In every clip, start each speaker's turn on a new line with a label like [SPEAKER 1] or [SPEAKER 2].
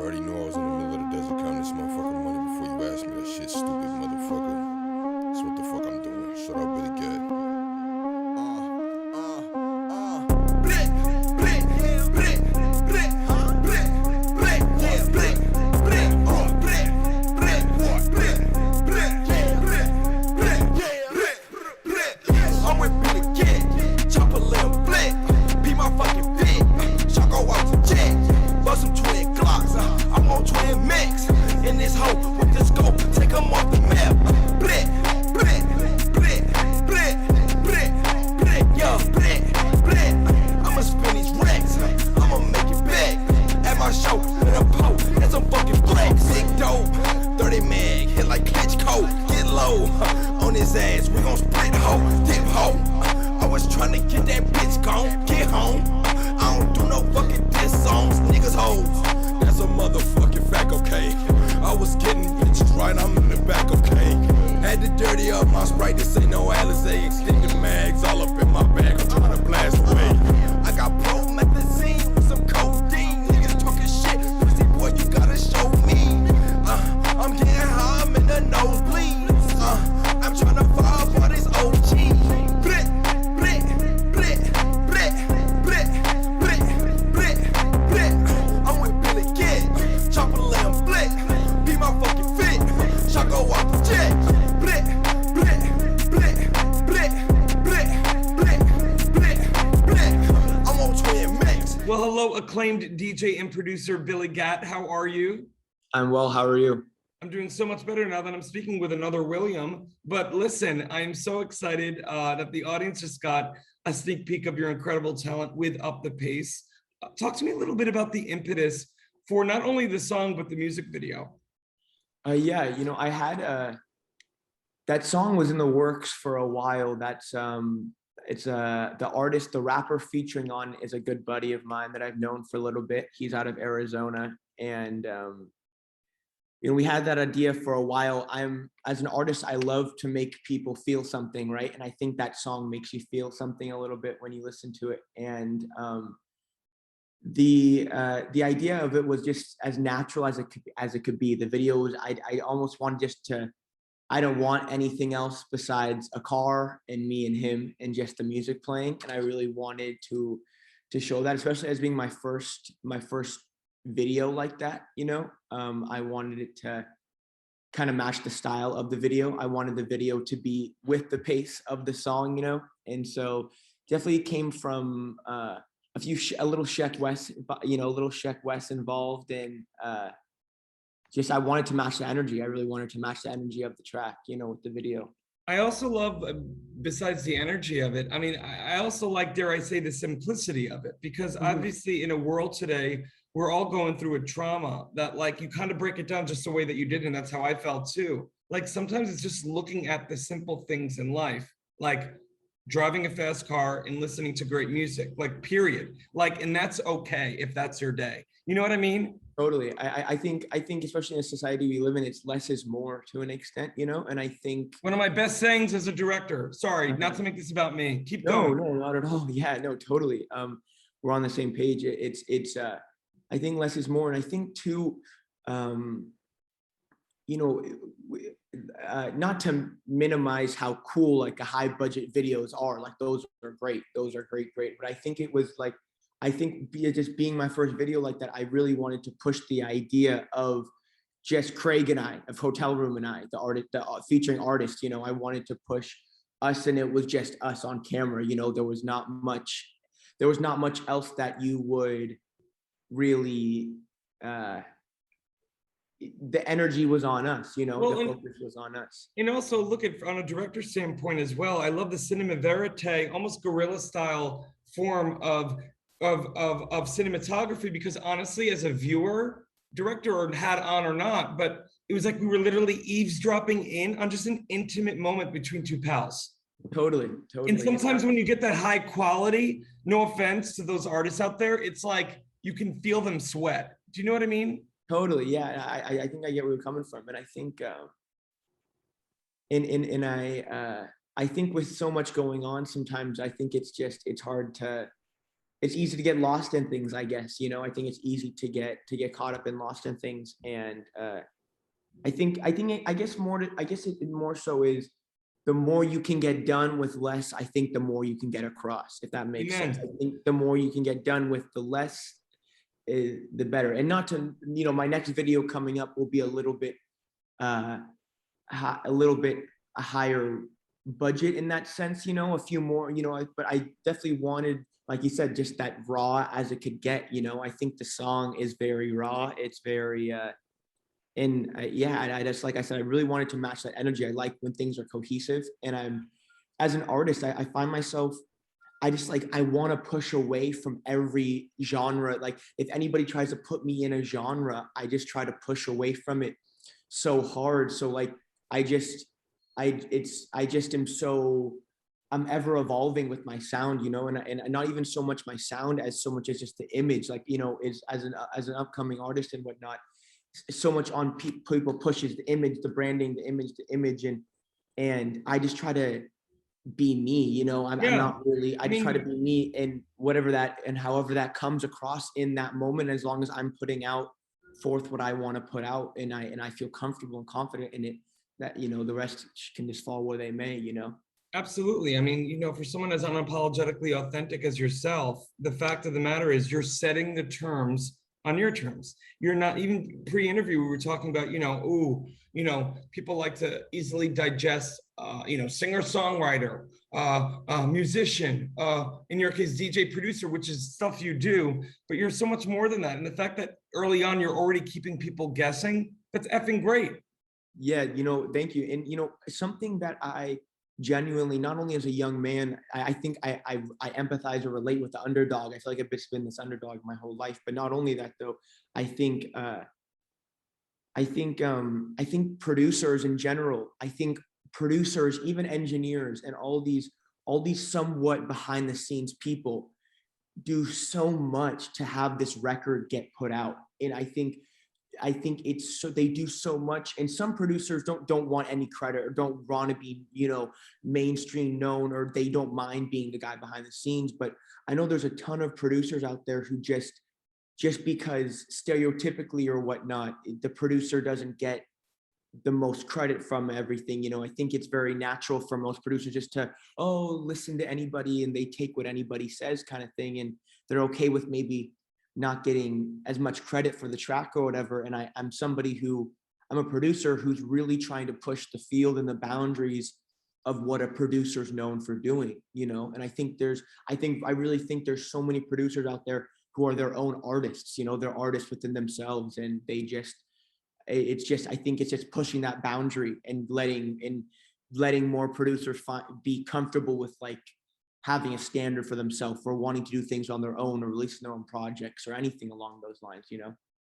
[SPEAKER 1] already know I was in the middle of the desert counting this motherfucking money before you asked me that shit, stupid motherfucker. That's what the fuck I'm doing. Shut up, Billy Gatt.
[SPEAKER 2] I'm with Billy Gatt, chop a little flick, be my fucking fit, shot go out to jet, bust some twin Glocks, I'm on twin mix, in this hoe with the scope, take 'em off the map, blick, blick, blick, blick, blick, blick, yo, blick, blick, I'ma spin these racks, I'ma make it big, at my show, with a pole, and some fucking flex, sick dope, 30 meg, hit like Klitschko, get low, on his ass, we gon' split hoe, dip hoe, I was tryna get that bitch gone, get home, I don't do no fucking diss songs, niggas hoes, that's a motherfucking fact, okay, I was getting bitches right, I'm in the back, okay, had to dirty up my Sprite, this ain't no Alizé, extended mags, all up in my bag, I'm tryna blast away, I got promethazine with some codeine, niggas talking shit, pussy boy, you gotta show me, I'm getting high, I'm in the nosebleed, I'm tryna fall for this OG, blick, blick, blick, blick, blick, blick, blick, blick, I'm with Billy Gatt, chop a lamb, blick, be my fucking fit, shot go off the jet, blick, blick, blick, blick, blick, blick, blick, blick, I'm on twin max.
[SPEAKER 3] Well, hello, acclaimed DJ and producer Billy Gatt. How are you?
[SPEAKER 4] I'm well, how are you?
[SPEAKER 3] I'm doing so much better now that I'm speaking with another William. But listen, I'm so excited that the audience just got a sneak peek of your incredible talent with Up the Pace. Talk to me a little bit about the impetus for not only the song, but the music video.
[SPEAKER 4] Yeah, you know, I had that song was in the works for a while. That's it's the artist, the rapper featuring on is a good buddy of mine that I've known for a little bit. He's out of Arizona, and you know, we had that idea for a while. As an artist, I love to make people feel something, right? And I think that song makes you feel something a little bit when you listen to it. And the idea of it was just as natural as it could be. The video was, I almost wanted just to, I don't want anything else besides a car and me and him and just the music playing. And I really wanted to show that, especially as being my first video like that, you know. I wanted it to kind of match the style of the video. I wanted the video to be with the pace of the song, you know. And so definitely came from a little Sheck West, you know, a little Sheck West involved, and just I wanted to match the energy. I really wanted to match the energy of the track, you know, with the video.
[SPEAKER 3] I also love, besides the energy of it, I mean, I also like, dare I say, the simplicity of it, because obviously in a world today, we're all going through a trauma that, like, you kind of break it down just the way that you did, and that's how I felt too. Like, sometimes it's just looking at the simple things in life, like driving a fast car and listening to great music, like, period. Like, and that's okay if that's your day. You know what I mean?
[SPEAKER 4] Totally. I think especially in the society we live in, it's less is more to an extent, you know. And I think
[SPEAKER 3] one of my best sayings as a director, sorry, not to make this about me, keep going.
[SPEAKER 4] No, not at all. Yeah, no, totally. We're on the same page. It's I think less is more. And I think too, you know, not to minimize how cool like a high budget videos are, like those are great, great. But I think it was like, just being my first video like that, I really wanted to push the idea of just Craig and I, of Hotel Room and I, the artist, the featuring artist, you know. I wanted to push us, and it was just us on camera, you know. There was not much else that you would really, the energy was on us, you know. Well, the focus was on us.
[SPEAKER 3] And also look at, on a director standpoint as well, I love the cinema verite, almost guerrilla style form of cinematography, because honestly, as a viewer, director or hat on or not, but it was like we were literally eavesdropping in on just an intimate moment between two pals.
[SPEAKER 4] Totally.
[SPEAKER 3] And sometimes when you get that high quality, no offense to those artists out there, it's like you can feel them sweat. Do you know what I mean?
[SPEAKER 4] Totally. Yeah, I think I get where you're coming from, and I think I think with so much going on, sometimes I think it's hard to it's easy to get lost in things, I guess. You know, I think it's easy to get caught up and lost in things. And I guess it more so is the more you can get done with less, I think the more you can get across, if that makes sense. I
[SPEAKER 3] Amen.
[SPEAKER 4] think the more you can get done with the less, the better. And not to, you know, my next video coming up will be a little bit a higher budget in that sense, you know, a few more, you know, but I definitely wanted, like you said, just that raw as it could get, you know. I think the song is very raw. It's very, yeah, I just, like I said, I really wanted to match that energy. I like when things are cohesive, and as an artist, I find myself, I just like, I want to push away from every genre. Like if anybody tries to put me in a genre, I just try to push away from it so hard. So like, I just, I just am so, I'm ever evolving with my sound, you know, and not even so much my sound as so much as just the image, like, you know, is as an upcoming artist and whatnot, so much on people pushes the image, the branding, the image, and I just try to be me, you know. I'm
[SPEAKER 3] Yeah.
[SPEAKER 4] not really, I
[SPEAKER 3] I
[SPEAKER 4] just try to
[SPEAKER 3] mean,
[SPEAKER 4] be me, and whatever that, and however that comes across in that moment, as long as I'm putting out forth what I want to put out, and I feel comfortable and confident in it, that, you know, the rest can just fall where they may, you know.
[SPEAKER 3] absolutely. I mean, you know, for someone as unapologetically authentic as yourself, the fact of the matter is you're setting the terms on your terms. You're not, even pre-interview, we were talking about, you know, ooh, you know, people like to easily digest, you know, singer-songwriter, musician, in your case, DJ producer, which is stuff you do, but you're so much more than that. And the fact that early on, you're already keeping people guessing, that's effing great.
[SPEAKER 4] Yeah, you know, thank you. And you know, something that I genuinely, not only as a young man, I think I empathize or relate with the underdog. I feel like I've been this underdog my whole life. But not only that though, I think I think producers in general, I think producers, even engineers, and all these somewhat behind the scenes people do so much to have this record get put out. And I think it's so, they do so much, and some producers don't want any credit or don't want to be, you know, mainstream known, or they don't mind being the guy behind the scenes. But I know there's a ton of producers out there who just because stereotypically or whatnot, the producer doesn't get the most credit from everything. You know, I think it's very natural for most producers just to, oh, listen to anybody, and they take what anybody says kind of thing, and they're okay with maybe not getting as much credit for the track or whatever. And I'm a producer who's really trying to push the field and the boundaries of what a producer's known for doing, you know. And I really think there's so many producers out there who are their own artists, you know, they're artists within themselves, and I think it's just pushing that boundary and letting more producers be comfortable with like having a standard for themselves, for wanting to do things on their own or releasing their own projects or anything along those lines, you know.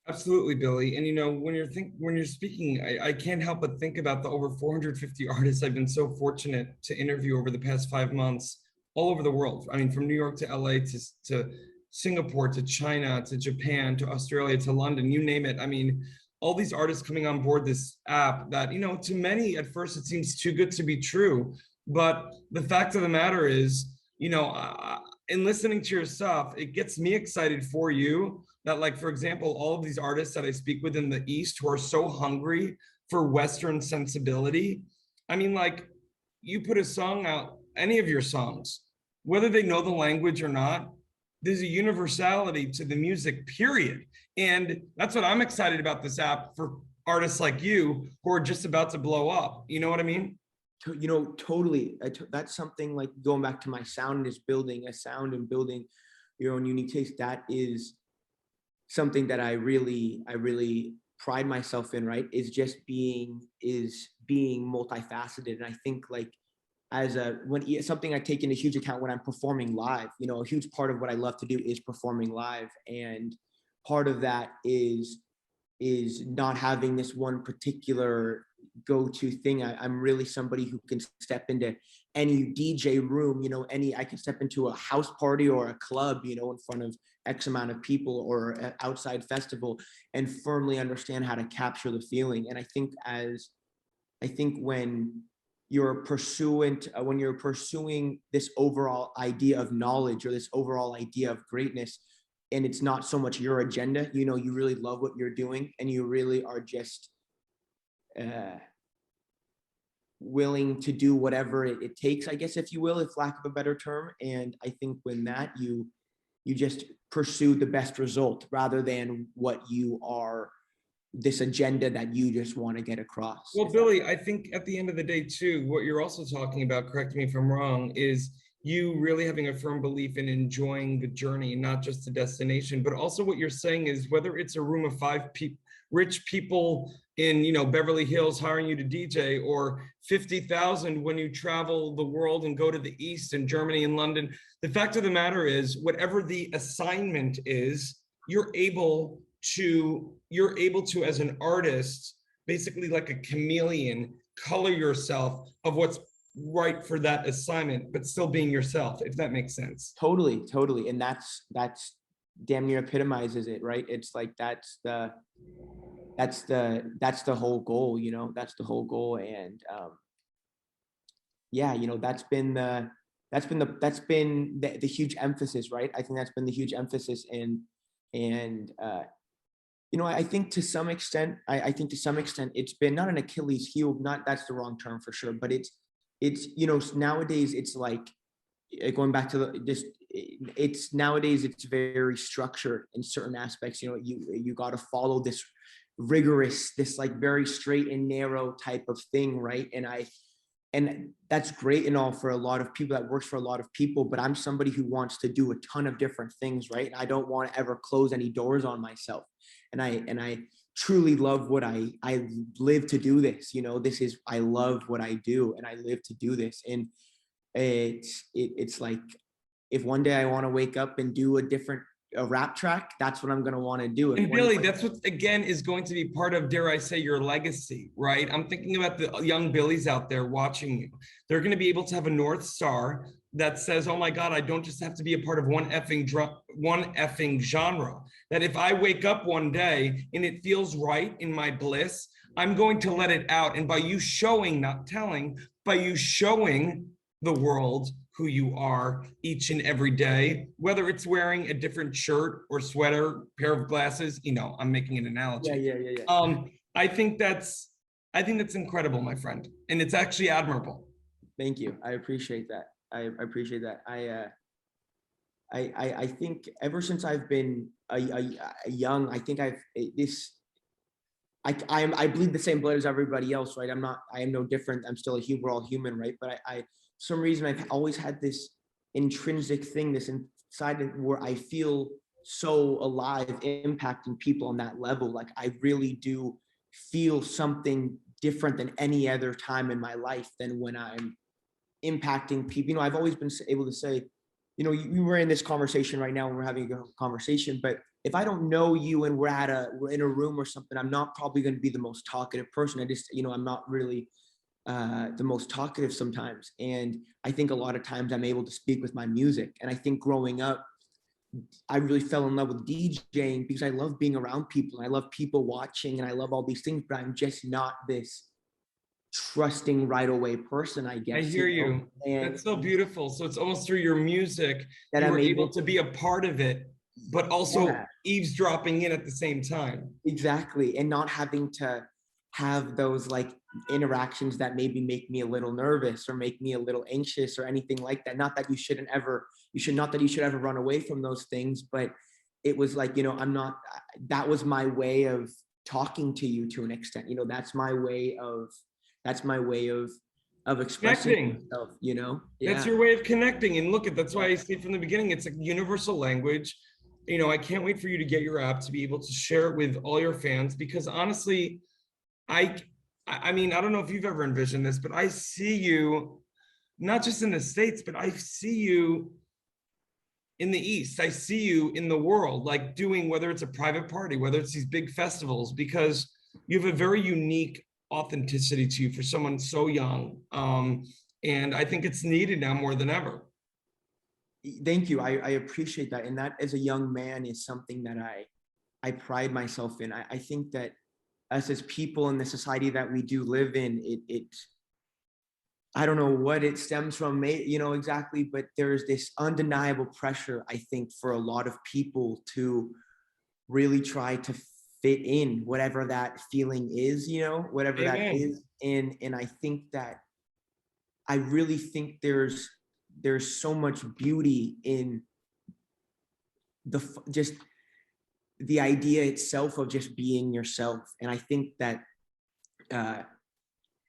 [SPEAKER 3] Absolutely, Billy. And you know, when you're speaking, I can't help but think about the over 450 artists I've been so fortunate to interview over the past 5 months, all over the world. I mean, from New York to LA to Singapore to China to Japan to Australia to London, you name it. I mean, all these artists coming on board this app that, you know, to many at first it seems too good to be true. But the fact of the matter is, you know, in listening to your stuff, it gets me excited for you that, like, for example, all of these artists that I speak with in the East who are so hungry for Western sensibility. I mean, like, you put a song out, any of your songs, whether they know the language or not, there's a universality to the music, period. And that's what I'm excited about this app for artists like you who are just about to blow up. You know what I mean?
[SPEAKER 4] You know, totally. That's something, like going back to my sound, is building a sound and building your own unique taste. That is something that I really pride myself in, right? Is being multifaceted. And I think, like, something I take into huge account when I'm performing live, you know, a huge part of what I love to do is performing live. And part of that is not having this one particular go-to thing. I'm really somebody who can step into any DJ room, you know, I can step into a house party or a club, you know, in front of X amount of people, or an outside festival, and firmly understand how to capture the feeling. And I think when when you're pursuing this overall idea of knowledge or this overall idea of greatness, and it's not so much your agenda, you know, you really love what you're doing and you really are just willing to do whatever it takes, I guess, if you will, if lack of a better term. And I think when that you just pursue the best result rather than what you are, this agenda that you just want to get across.
[SPEAKER 3] Well, Billy, I think at the end of the day too, what you're also talking about, correct me if I'm wrong, is you really having a firm belief in enjoying the journey, not just the destination. But also what you're saying is whether it's a room of 5 rich people in, you know, Beverly Hills hiring you to DJ, or 50,000 when you travel the world and go to the East and Germany and London, the fact of the matter is whatever the assignment is, you're able to, as an artist, basically like a chameleon, color yourself of what's right for that assignment, but still being yourself, if that makes sense.
[SPEAKER 4] Totally. And that's damn near epitomizes it, right? It's like, that's the whole goal, you know, that's the whole goal. And yeah, you know, that's been the huge emphasis, right? I think that's been the huge emphasis. And you know, I think to some extent, it's been not an Achilles heel, not, that's the wrong term for sure, but it's, you know, nowadays it's like, going back to nowadays it's very structured in certain aspects. You know, you got to follow this rigorous, this like very straight and narrow type of thing, right? And that's great and all for a lot of people, that works for a lot of people, but I'm somebody who wants to do a ton of different things, right? And I don't want to ever close any doors on myself. And I truly love what I live to do this, you know, I love what I do and I live to do this. And it's like, if one day I want to wake up and do a rap track, that's what I'm going to want to do.
[SPEAKER 3] And Billy, that's what, again, is going to be part of, dare I say, your legacy, right? I'm thinking about the young Billies out there watching you. They're going to be able to have a North Star that says, oh my God, I don't just have to be a part of one effing genre. That if I wake up one day and it feels right in my bliss, I'm going to let it out. And by you showing, not telling, by you showing the world who you are each and every day, whether it's wearing a different shirt or sweater, pair of glasses, you know, I'm making an analogy.
[SPEAKER 4] Yeah.
[SPEAKER 3] I think that's incredible, my friend. And it's actually admirable.
[SPEAKER 4] Thank you. I appreciate that. I appreciate that. I think ever since I've been a young, I think I bleed the same blood as everybody else, right? I am no different. I'm still we're all human, right? But some reason I've always had this intrinsic thing, this inside where I feel so alive, impacting people on that level. Like I really do feel something different than any other time in my life than when I'm impacting people. You know, I've always been able to say, you know, we were in this conversation right now and we're having a conversation, but if I don't know you and we're in a room or something, I'm not probably going to be the most talkative person. I'm not really the most talkative sometimes. And I think a lot of times I'm able to speak with my music. And I think growing up, I really fell in love with DJing because I love being around people. And I love people watching and I love all these things, but I'm just not this trusting right away person, I guess.
[SPEAKER 3] I hear you. And that's so beautiful. So it's almost through your music that I'm able to be a part of it, but also eavesdropping in at the same time.
[SPEAKER 4] Exactly. And not having to have those like interactions that maybe make me a little nervous or make me a little anxious or anything like that. Not that you should ever run away from those things, but it was like, you know, that was my way of talking to you to an extent. You know, that's my way of expressing myself, you know? Yeah.
[SPEAKER 3] That's your way of connecting. And look, that's why I say from the beginning, it's a universal language. You know, I can't wait for you to get your app to be able to share it with all your fans, because honestly, I mean, I don't know if you've ever envisioned this, but I see you not just in the States, but I see you in the East. I see you in the world, like doing, whether it's a private party, whether it's these big festivals, because you have a very unique authenticity to you for someone so young. And I think it's needed now more than ever.
[SPEAKER 4] Thank you. I appreciate that. And that as a young man is something that I pride myself in. I think that us as people in the society that we do live in, I don't know what it stems from, you know, exactly, but there's this undeniable pressure, I think, for a lot of people to really try to fit in whatever that feeling is, you know, whatever that
[SPEAKER 3] Amen.
[SPEAKER 4] is. And I think that I really think there's so much beauty in just the idea itself of just being yourself. And I think that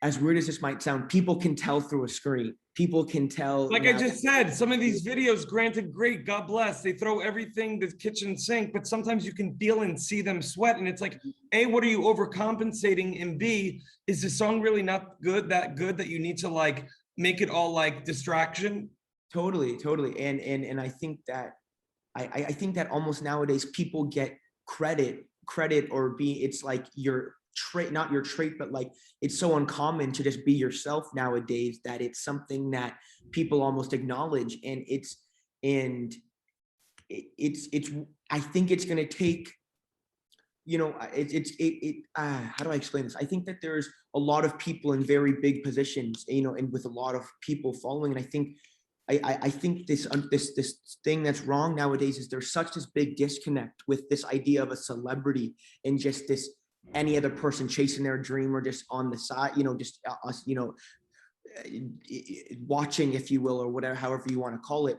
[SPEAKER 4] as weird as this might sound, people can tell through a screen. People can tell.
[SPEAKER 3] Like I just said, some of these videos, granted, great, God bless, they throw everything, the kitchen sink, but sometimes you can feel and see them sweat. And it's like, A, what are you overcompensating? And B, is the song really not good that you need to like make it all like distraction?
[SPEAKER 4] Totally. And I think that I think that almost nowadays people get credit or it's like your trait, not your trait, but like it's so uncommon to just be yourself nowadays that it's something that people almost acknowledge. And it's I think it's going to take, you know, how do I explain this? I think that there's a lot of people in very big positions, you know, and with a lot of people following. And I think I think this thing that's wrong nowadays is there's such this big disconnect with this idea of a celebrity and just this any other person chasing their dream or just on the side, you know, just us, you know, watching, if you will, or whatever, however you want to call it.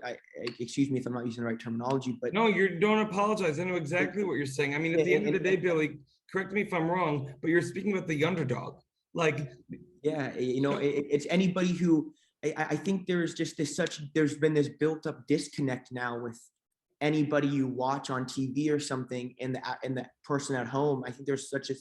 [SPEAKER 4] Excuse me if I'm not using the right terminology, but
[SPEAKER 3] no, you don't apologize. I know exactly what you're saying. I mean, at the end of the day, Billy, correct me if I'm wrong, but you're speaking about the underdog. Like,
[SPEAKER 4] yeah, you know, it's anybody who I think there's just there's been this built up disconnect now with anybody you watch on TV or something and the person at home. I think there's such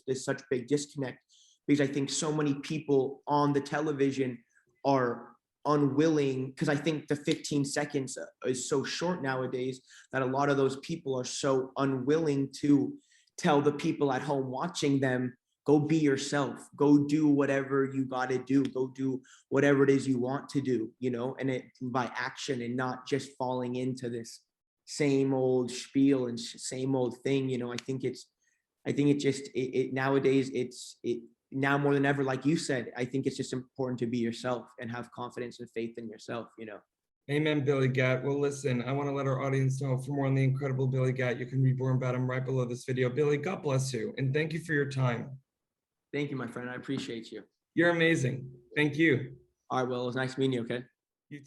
[SPEAKER 4] big disconnect because I think so many people on the television are unwilling, because I think the 15 seconds is so short nowadays that a lot of those people are so unwilling to tell the people at home watching them, go be yourself, go do whatever you got to do, go do whatever it is you want to do, you know, and it by action and not just falling into this same old spiel and same old thing. You know, I think it just nowadays it now more than ever, like you said, I think it's just important to be yourself and have confidence and faith in yourself, you know.
[SPEAKER 3] amen, Billy Gatt. Well, listen, I want to let our audience know for more on the incredible Billy Gatt, you can read more about him right below this video. Billy, God bless you. And thank you for your time.
[SPEAKER 4] Thank you, my friend. I appreciate you.
[SPEAKER 3] You're amazing. Thank you.
[SPEAKER 4] All right, well, it was nice meeting you, okay?
[SPEAKER 3] You too.